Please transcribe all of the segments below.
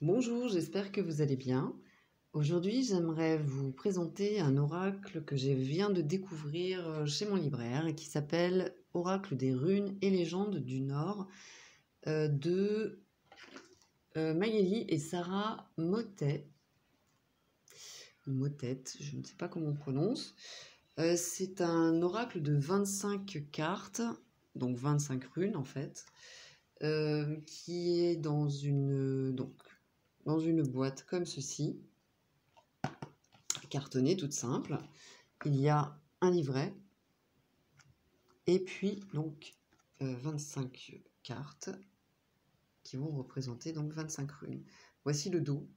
Bonjour, j'espère que vous allez bien. Aujourd'hui, j'aimerais vous présenter un oracle que je viens de découvrir chez mon libraire et qui s'appelle Oracle des runes et légendes du Nord de Maëlie et Sarah Motet. Motet, je ne sais pas comment on prononce. C'est un oracle de 25 cartes, donc 25 runes en fait, qui est dans une boîte comme ceci, cartonnée toute simple. Il y a un livret et puis donc 25 cartes qui vont représenter donc 25 runes. Voici le dos.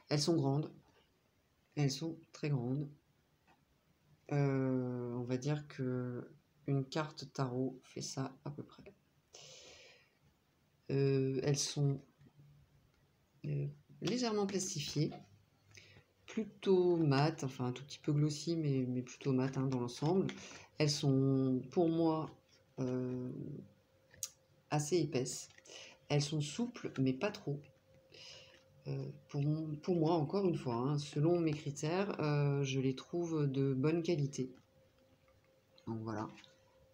Elles sont grandes, elles sont très grandes. On va dire que une carte tarot fait ça à peu près. Elles sont légèrement plastifiées, plutôt mat, enfin un tout petit peu glossy, mais plutôt mat hein, dans l'ensemble. Elles sont pour moi assez épaisses. Elles sont souples, mais pas trop. Pour moi, encore une fois, hein, selon mes critères, je les trouve de bonne qualité. Donc voilà,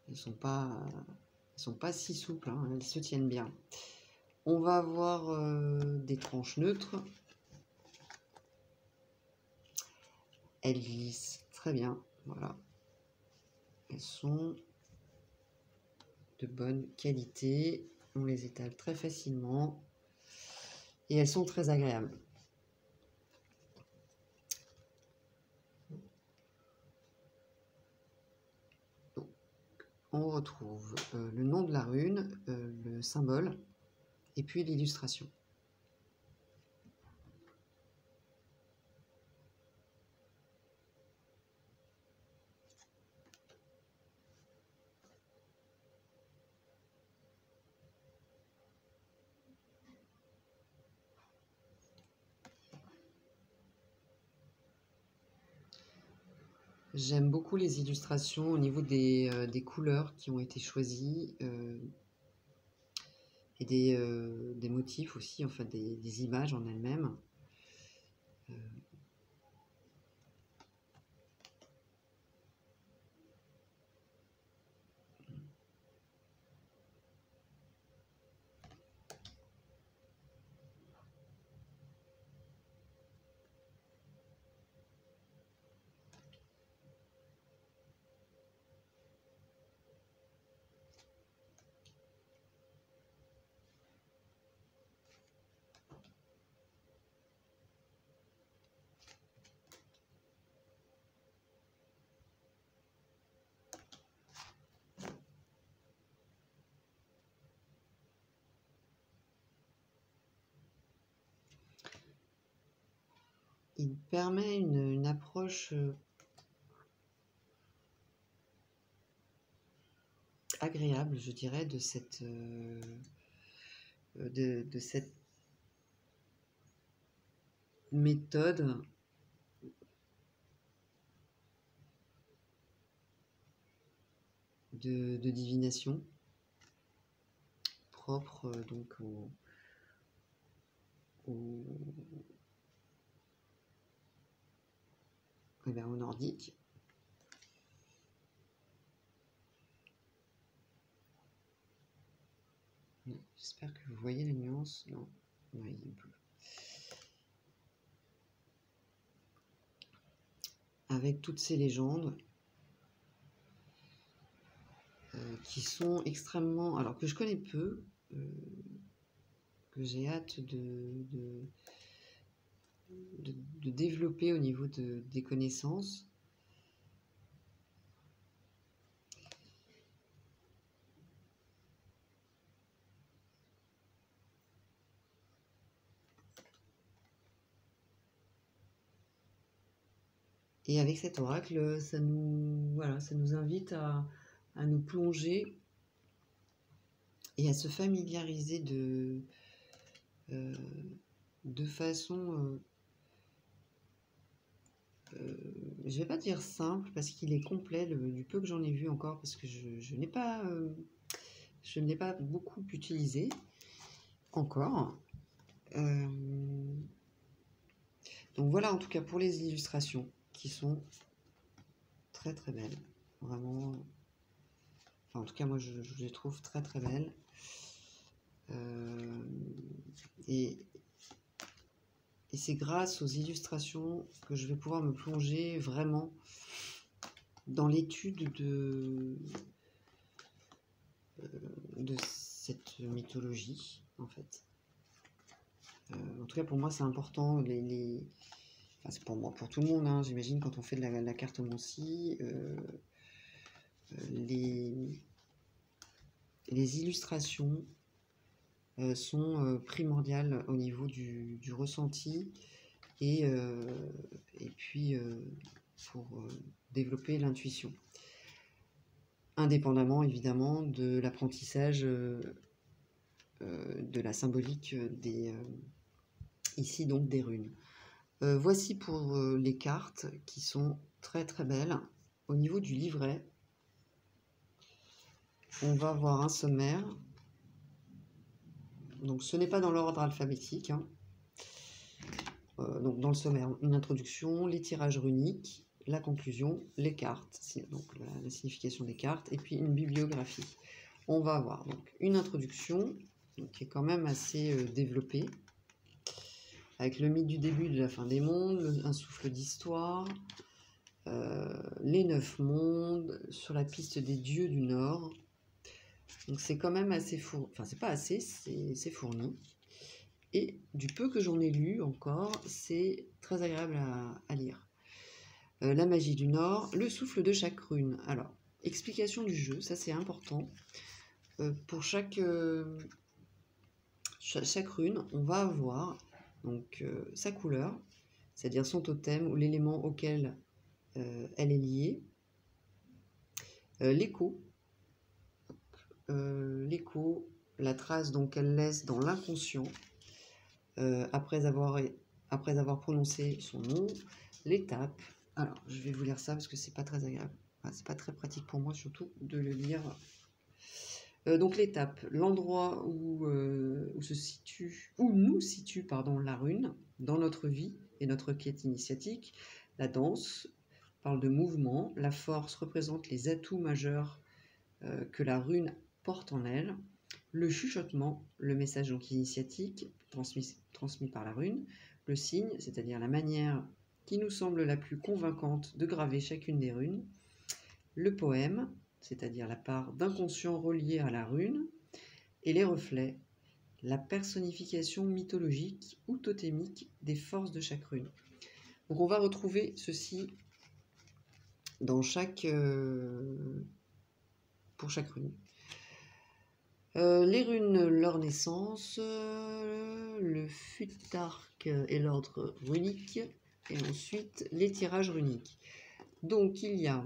elles sont pas si souples, hein, elles se tiennent bien. On va avoir des tranches neutres. Elles glissent très bien, voilà. Elles sont de bonne qualité, on les étale très facilement et elles sont très agréables. Donc, on retrouve le nom de la rune, le symbole et puis l'illustration. J'aime beaucoup les illustrations au niveau des couleurs qui ont été choisies et des motifs aussi, enfin des images en elles-mêmes. Il permet une approche agréable, je dirais, de cette méthode de divination propre donc au nordique. J'espère que vous voyez les nuances. Non, il est bleu. Avec toutes ces légendes qui sont extrêmement... Alors que je connais peu, que j'ai hâte de développer au niveau des connaissances. Et avec cet oracle, ça nous invite à nous plonger et à se familiariser de façon, je vais pas dire simple, parce qu'il est complet, du peu que j'en ai vu encore, parce que je n'ai pas beaucoup utilisé encore. Donc voilà en tout cas pour les illustrations qui sont très très belles. Vraiment. Enfin, en tout cas moi je les trouve très très belles. Et c'est grâce aux illustrations que je vais pouvoir me plonger vraiment dans l'étude de cette mythologie, en fait. En tout cas, pour moi, c'est important. Enfin, c'est pour moi, pour tout le monde, hein, j'imagine, quand on fait de la cartomancie, les illustrations sont primordiales au niveau du ressenti et puis pour développer l'intuition. Indépendamment évidemment de l'apprentissage de la symbolique ici donc des runes. Voici pour les cartes qui sont très très belles. Au niveau du livret, on va avoir un sommaire. Donc ce n'est pas dans l'ordre alphabétique, hein. Donc dans le sommaire, une introduction, les tirages runiques, la conclusion, les cartes, donc la signification des cartes, et puis une bibliographie. On va avoir donc une introduction donc, qui est quand même assez développée, avec le mythe du début de la fin des mondes, un souffle d'histoire, les 9 mondes, sur la piste des dieux du Nord. Donc c'est quand même assez fourni, enfin c'est pas assez, c'est fourni. Et du peu que j'en ai lu encore, c'est très agréable à lire. La magie du Nord, le souffle de chaque rune. Alors, explication du jeu, ça c'est important. Pour chaque rune, on va avoir donc, sa couleur, c'est-à-dire son totem ou l'élément auquel elle est liée. L'écho, la trace donc qu'elle laisse dans l'inconscient après avoir prononcé son nom, l'étape. Alors, je vais vous lire ça parce que c'est pas très agréable. Enfin, c'est pas très pratique pour moi, surtout de le lire. Donc l'étape, l'endroit où nous situe la rune dans notre vie et notre quête initiatique. La danse parle de mouvement, la force représente les atouts majeurs que la rune porte en elle. Le chuchotement, le message donc initiatique transmis par la rune. Le signe, c'est-à-dire la manière qui nous semble la plus convaincante de graver chacune des runes. Le poème, c'est-à-dire la part d'inconscient reliée à la rune. Et les reflets, la personnification mythologique ou totémique des forces de chaque rune. Donc on va retrouver ceci dans pour chaque rune. Les runes, leur naissance, le futark et l'ordre runique, et ensuite les tirages runiques. Donc il y a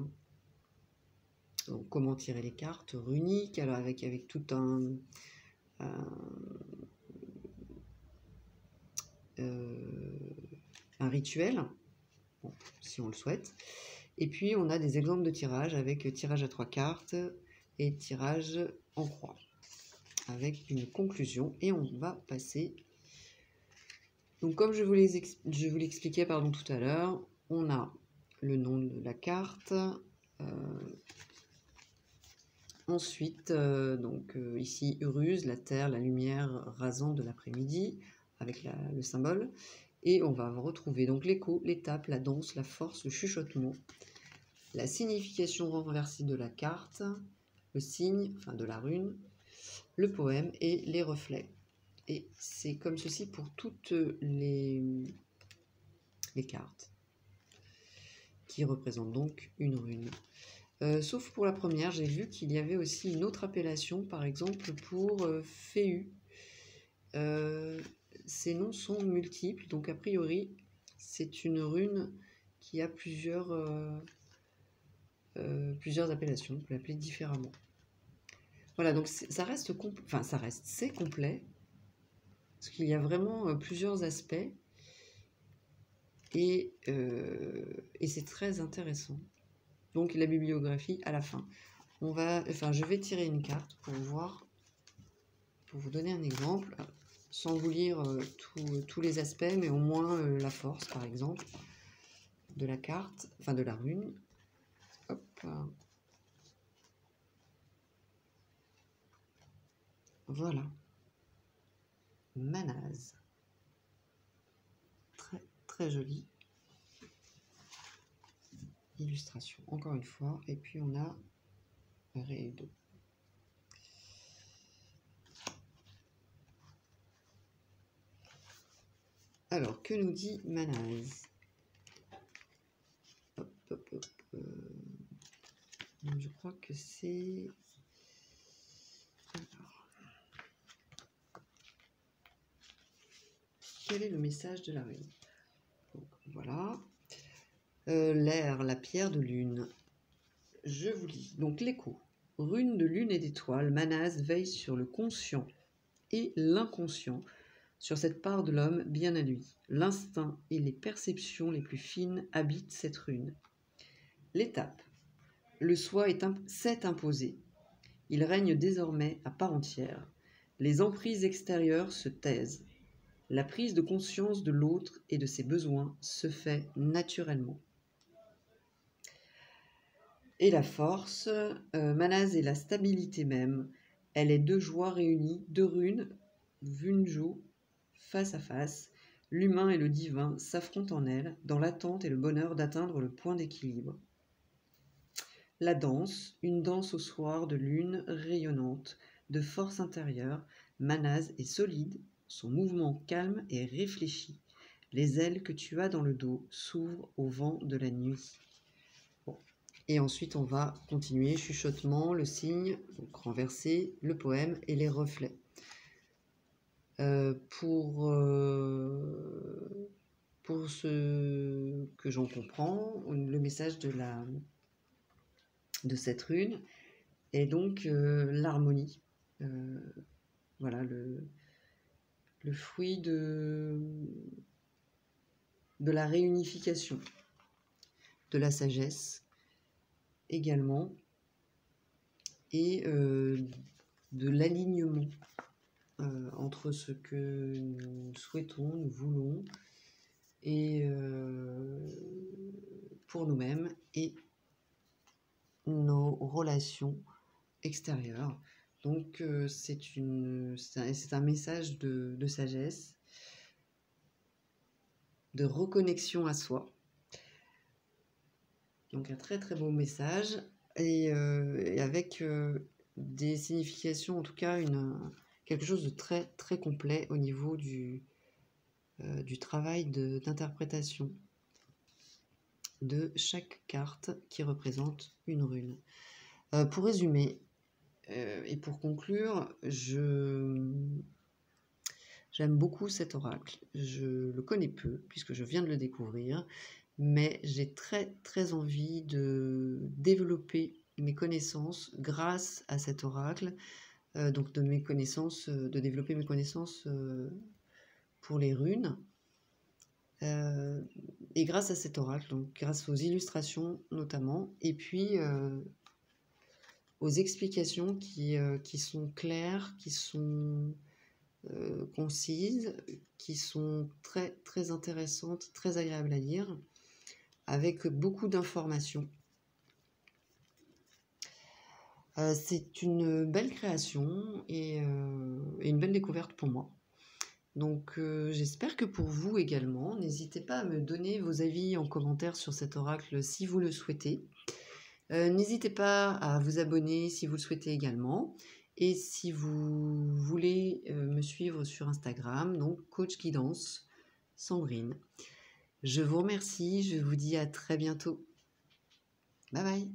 comment tirer les cartes runiques, alors avec tout un rituel, bon, si on le souhaite. Et puis on a des exemples de tirage avec tirage à 3 cartes et tirage en croix, avec une conclusion, et on va passer. Donc comme je vous l'expliquais tout à l'heure, on a le nom de la carte, ensuite ici Uruz, la terre, la lumière rasante de l'après-midi, avec le symbole, et on va retrouver donc l'écho, l'étape, la danse, la force, le chuchotement, la signification renversée de la carte, le signe, enfin de la rune, le poème et les reflets. Et c'est comme ceci pour toutes les cartes, qui représentent donc une rune. Sauf pour la première, j'ai vu qu'il y avait aussi une autre appellation, par exemple pour Féu. Ces noms sont multiples, donc a priori, c'est une rune qui a plusieurs appellations, on peut l'appeler différemment. Voilà, donc c'est complet, parce qu'il y a vraiment plusieurs aspects, et c'est très intéressant. Donc la bibliographie à la fin. Je vais tirer une carte pour voir, pour vous donner un exemple. sans vous lire tous les aspects, mais au moins la force, par exemple, de la carte, enfin de la rune. Hop. Voilà. Manaz. Très, très jolie illustration, encore une fois. Et puis on a Rédo. Alors, que nous dit Manaz? Hop, hop, hop. Je crois que c'est... Alors, quel est le message de la rune? Donc, voilà. L'air, la pierre de lune. Je vous lis. Donc, l'écho. Rune de lune et d'étoiles, Manaz veille sur le conscient et l'inconscient, sur cette part de l'homme bien à lui. L'instinct et les perceptions les plus fines habitent cette rune. L'étape. Le soi s'est imposé. Il règne désormais à part entière. Les emprises extérieures se taisent. La prise de conscience de l'autre et de ses besoins se fait naturellement. Et la force, Manaz est la stabilité même. Elle est deux joies réunies, deux runes, Vunjo, face à face. L'humain et le divin s'affrontent en elle, dans l'attente et le bonheur d'atteindre le point d'équilibre. La danse, une danse au soir de lune rayonnante, de force intérieure. Manaz est solide, son mouvement calme et réfléchi. Les ailes que tu as dans le dos s'ouvrent au vent de la nuit. Bon. Et ensuite, on va continuer, chuchotement, le signe, donc renverser, le poème et les reflets. Pour ce que j'en comprends, le message de cette rune est donc l'harmonie. Voilà, le fruit de la réunification, de la sagesse également, et de l'alignement entre ce que nous souhaitons, nous voulons, et pour nous-mêmes et nos relations extérieures. Donc c'est un message de sagesse, de reconnexion à soi. Donc un très très beau message, et avec des significations, en tout cas quelque chose de très très complet au niveau du travail d'interprétation de chaque carte qui représente une rune. Pour résumer et pour conclure, j'aime beaucoup cet oracle. Je le connais peu puisque je viens de le découvrir, mais j'ai très très envie de développer mes connaissances grâce à cet oracle, donc de développer mes connaissances pour les runes, et grâce à cet oracle, donc grâce aux illustrations notamment, et puis aux explications qui sont claires, qui sont concises, qui sont très très intéressantes, très agréables à lire, avec beaucoup d'informations. C'est une belle création et une belle découverte pour moi. Donc j'espère que pour vous également. N'hésitez pas à me donner vos avis en commentaire sur cet oracle si vous le souhaitez. N'hésitez pas à vous abonner si vous le souhaitez également. Et si vous voulez me suivre sur Instagram, donc Coach Guidance Sandrine. Je vous remercie, je vous dis à très bientôt. Bye bye.